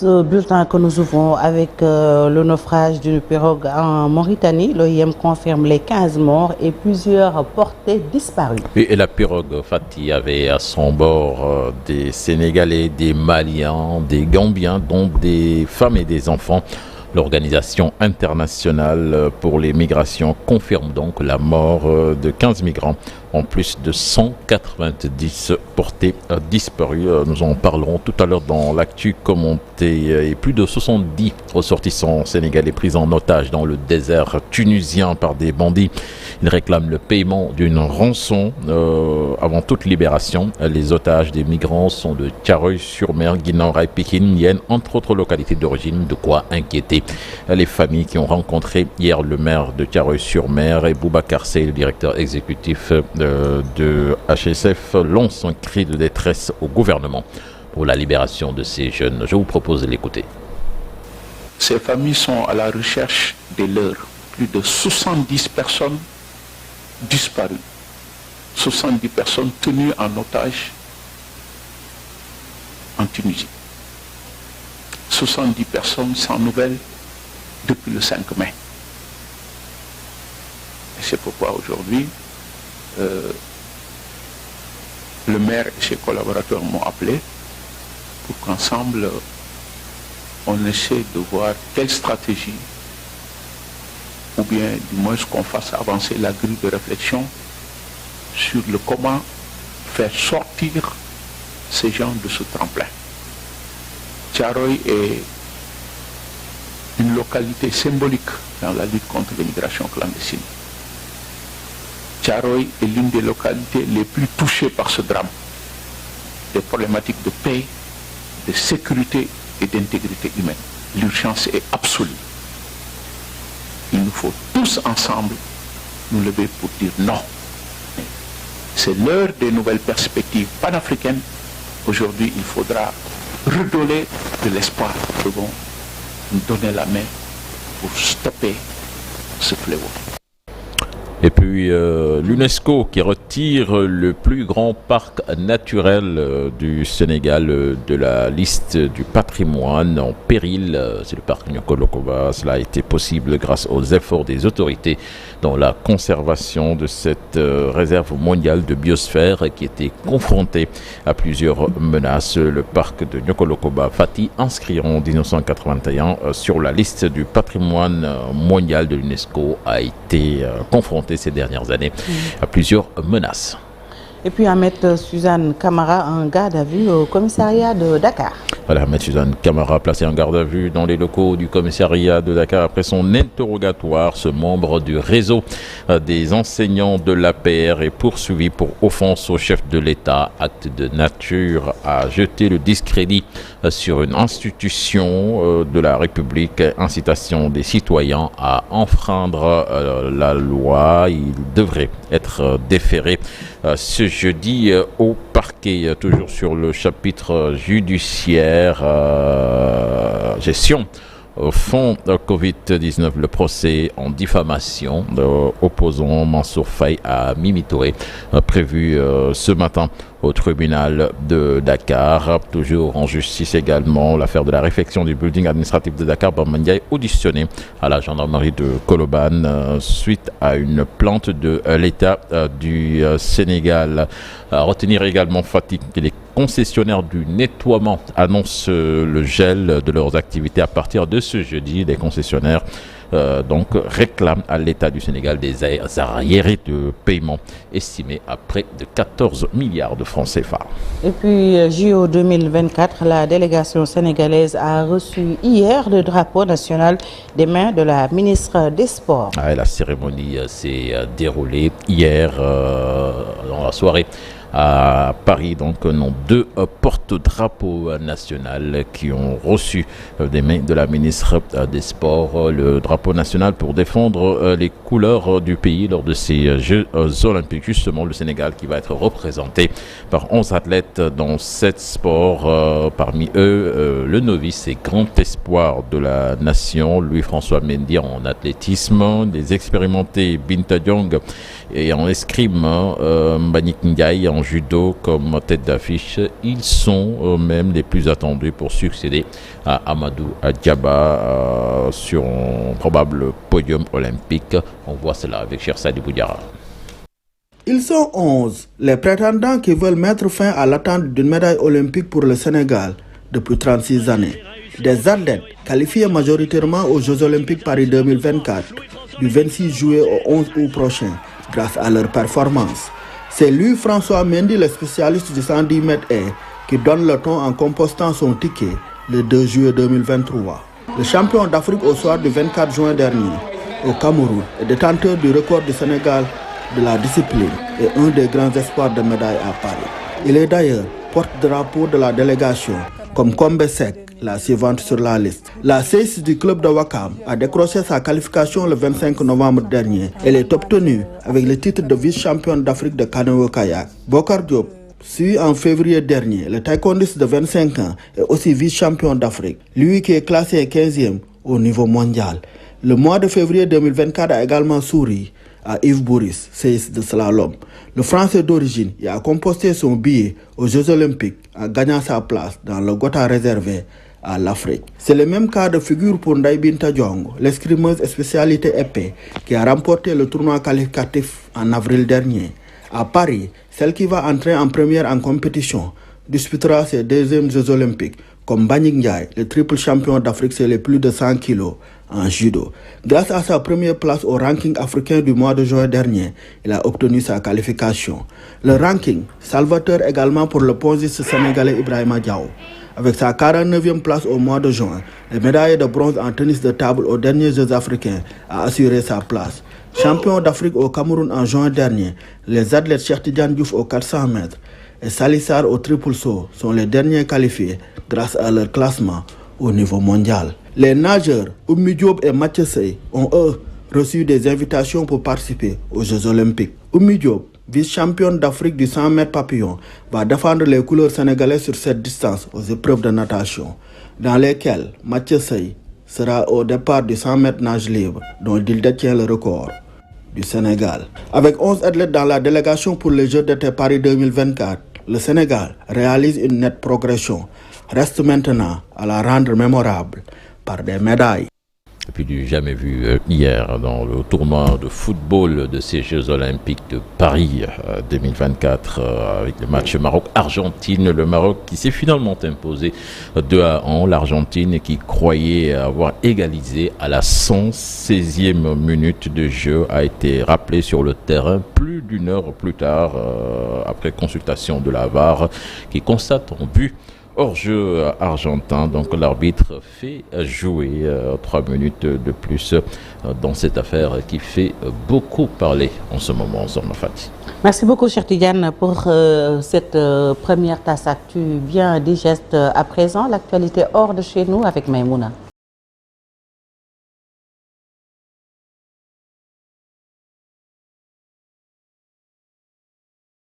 ce bulletin que nous ouvrons avec le naufrage d'une pirogue en Mauritanie. L'OIM confirme les 15 morts et plusieurs portées disparues. Et la pirogue Fati avait à son bord des Sénégalais, des Maliens, des Gambiens, dont des femmes et des enfants. L'Organisation internationale pour les migrations confirme donc la mort de 15 migrants, en plus de 190 portés disparus. Nous en parlerons tout à l'heure dans l'actu commenté. Et plus de 70 ressortissants sénégalais pris en otage dans le désert tunisien par des bandits. Ils réclament le paiement d'une rançon avant toute libération. Les otages des migrants sont de Thiaroye-sur-Mer, Guinaw Rail, Pikine, Yène, entre autres localités d'origine, de quoi inquiéter les familles qui ont rencontré hier le maire de Thiaroye-sur-Mer et Boubacar Seye, le directeur exécutif de HSF, lance un cri de détresse au gouvernement pour la libération de ces jeunes. Je vous propose de l'écouter. Ces familles sont à la recherche des leurs. Plus de 70 personnes disparues. 70 personnes tenues en otage en Tunisie. 70 personnes sans nouvelles depuis le 5 mai. Et c'est pourquoi aujourd'hui, le maire et ses collaborateurs m'ont appelé pour qu'ensemble, on essaie de voir quelle stratégie, ou bien du moins qu'on fasse avancer la grille de réflexion sur le comment faire sortir ces gens de ce tremplin. Thiaroye est une localité symbolique dans la lutte contre l'immigration clandestine. Thiaroye est l'une des localités les plus touchées par ce drame. Des problématiques de paix, de sécurité et d'intégrité humaine. L'urgence est absolue. Il nous faut tous ensemble nous lever pour dire non. C'est l'heure des nouvelles perspectives panafricaines. Aujourd'hui, il faudra redonner de l'espoir. Nous devons nous donner la main pour stopper ce fléau. Et puis l'UNESCO qui retire le plus grand parc naturel du Sénégal de la liste du patrimoine en péril. C'est le parc Niokolo-Koba. Cela a été possible grâce aux efforts des autorités dans la conservation de cette réserve mondiale de biosphère qui était confrontée à plusieurs menaces. Le parc de Niokolo-Koba Fati, inscrit en 1981 sur la liste du patrimoine mondial de l'UNESCO, a été confronté ces dernières années à plusieurs menaces. Et puis Ahmed Suzanne Camara en garde à vue au commissariat de Dakar. Voilà, Ahmed Suzanne Camara placé en garde à vue dans les locaux du commissariat de Dakar après son interrogatoire. Ce membre du réseau des enseignants de l'APR est poursuivi pour offense au chef de l'État, acte de nature à jeter le discrédit sur une institution de la République, incitation des citoyens à enfreindre la loi. Il devrait être déféré ce jeudi au parquet, toujours sur le chapitre judiciaire, gestion fond Covid-19, le procès en diffamation opposant Mansour Faye à Mimi Touré, prévu ce matin au tribunal de Dakar. Toujours en justice également, l'affaire de la réfection du building administratif de Dakar. Bambandiaï auditionné à la gendarmerie de Colobane suite à une plainte de l'État du Sénégal. À retenir également Fatick, les concessionnaires du nettoiement annoncent le gel de leurs activités à partir de ce jeudi. Les concessionnaires donc réclament à l'État du Sénégal des arriérés de paiement estimés à près de 14 milliards de francs CFA. Et puis JO 2024, la délégation sénégalaise a reçu hier le drapeau national des mains de la ministre des Sports. La cérémonie s'est déroulée hier dans la soirée à Paris. Donc, non, deux porte-drapeaux nationaux qui ont reçu des mains de la ministre des Sports le drapeau national pour défendre les couleurs du pays lors de ces Jeux olympiques. Justement, le Sénégal qui va être représenté par 11 athlètes dans 7 sports. Parmi eux, le novice et grand espoir de la nation, Louis-François Mendy en athlétisme, les expérimentés Binta Diong et en escrime, Mbagnick Ndiaye en en judo comme tête d'affiche. Ils sont même les plus attendus pour succéder à Amadou Diaba sur un probable podium olympique. On voit cela avec Chersadi Boudiara. Ils sont 11, les prétendants qui veulent mettre fin à l'attente d'une médaille olympique pour le Sénégal depuis 36 années. Des athlètes qualifiés majoritairement aux Jeux olympiques Paris 2024 du 26 juillet au 11 août prochain grâce à leur performance. C'est lui, François Mendy, le spécialiste du 110 mètres haies, qui donne le ton en compostant son ticket le 2 juillet 2023. Le champion d'Afrique au soir du 24 juin dernier au Cameroun et détenteur du record du Sénégal de la discipline est un des grands espoirs de médaille à Paris. Il est d'ailleurs porte-drapeau de la délégation, comme Kombe Sek, la suivante sur la liste. La 6 du club de Wakam a décroché sa qualification le 25 novembre dernier. Elle est obtenue avec le titre de vice-championne d'Afrique de canoë-kayak. Bokar Diop suit en février dernier. Le taekwondiste de 25 ans est aussi vice-champion d'Afrique, lui qui est classé 15e au niveau mondial. Le mois de février 2024 a également souri à Yves Boris, séiste de slalom. Le Français d'origine a composté son billet aux Jeux Olympiques en gagnant sa place dans le quota réservé à l'Afrique. C'est le même cas de figure pour Ndaye Binta Diongo, l'escrimeuse spécialité épée qui a remporté le tournoi qualificatif en avril dernier. À Paris, celle qui va entrer en première en compétition disputera ses deuxièmes Jeux Olympiques, comme Mbagnick Ndiaye, le triple champion d'Afrique sur les plus de 100 kilos en judo. Grâce à sa première place au ranking africain du mois de juin dernier, il a obtenu sa qualification. Le ranking, salvateur également pour le pongiste sénégalais Ibrahima Diaw. Avec sa 49e place au mois de juin, le médaillé de bronze en tennis de table aux derniers Jeux africains a assuré sa place. Champion d'Afrique au Cameroun en juin dernier, les athlètes Cheikh Tidiane Diouf aux 400 mètres et Salissar au triple saut sont les derniers qualifiés grâce à leur classement au niveau mondial. Les nageurs Oumy Diop et Mathieu Sey ont eux reçu des invitations pour participer aux Jeux Olympiques. Oumy Diop, vice-championne d'Afrique du 100 mètres papillon, va défendre les couleurs sénégalaises sur cette distance aux épreuves de natation, dans lesquelles Mathieu Sey sera au départ du 100 mètres nage libre, dont il détient le record du Sénégal. Avec 11 athlètes dans la délégation pour les Jeux d'été Paris 2024, le Sénégal réalise une nette progression. Reste maintenant à la rendre mémorable par des médailles. Et puis du jamais vu hier dans le tournoi de football de ces Jeux Olympiques de Paris 2024 avec le match Maroc-Argentine. Le Maroc qui s'est finalement imposé 2-1. L'Argentine qui croyait avoir égalisé à la 116e minute de jeu a été rappelée sur le terrain plus d'une heure plus tard après consultation de la VAR qui constate un but hors-jeu argentin. Donc l'arbitre fait jouer 3 minutes de plus dans cette affaire qui fait beaucoup parler en ce moment. Fati. Merci beaucoup, cher Tidiane, pour cette première tasse actu bien digeste. À présent, l'actualité hors de chez nous avec Maïmouna.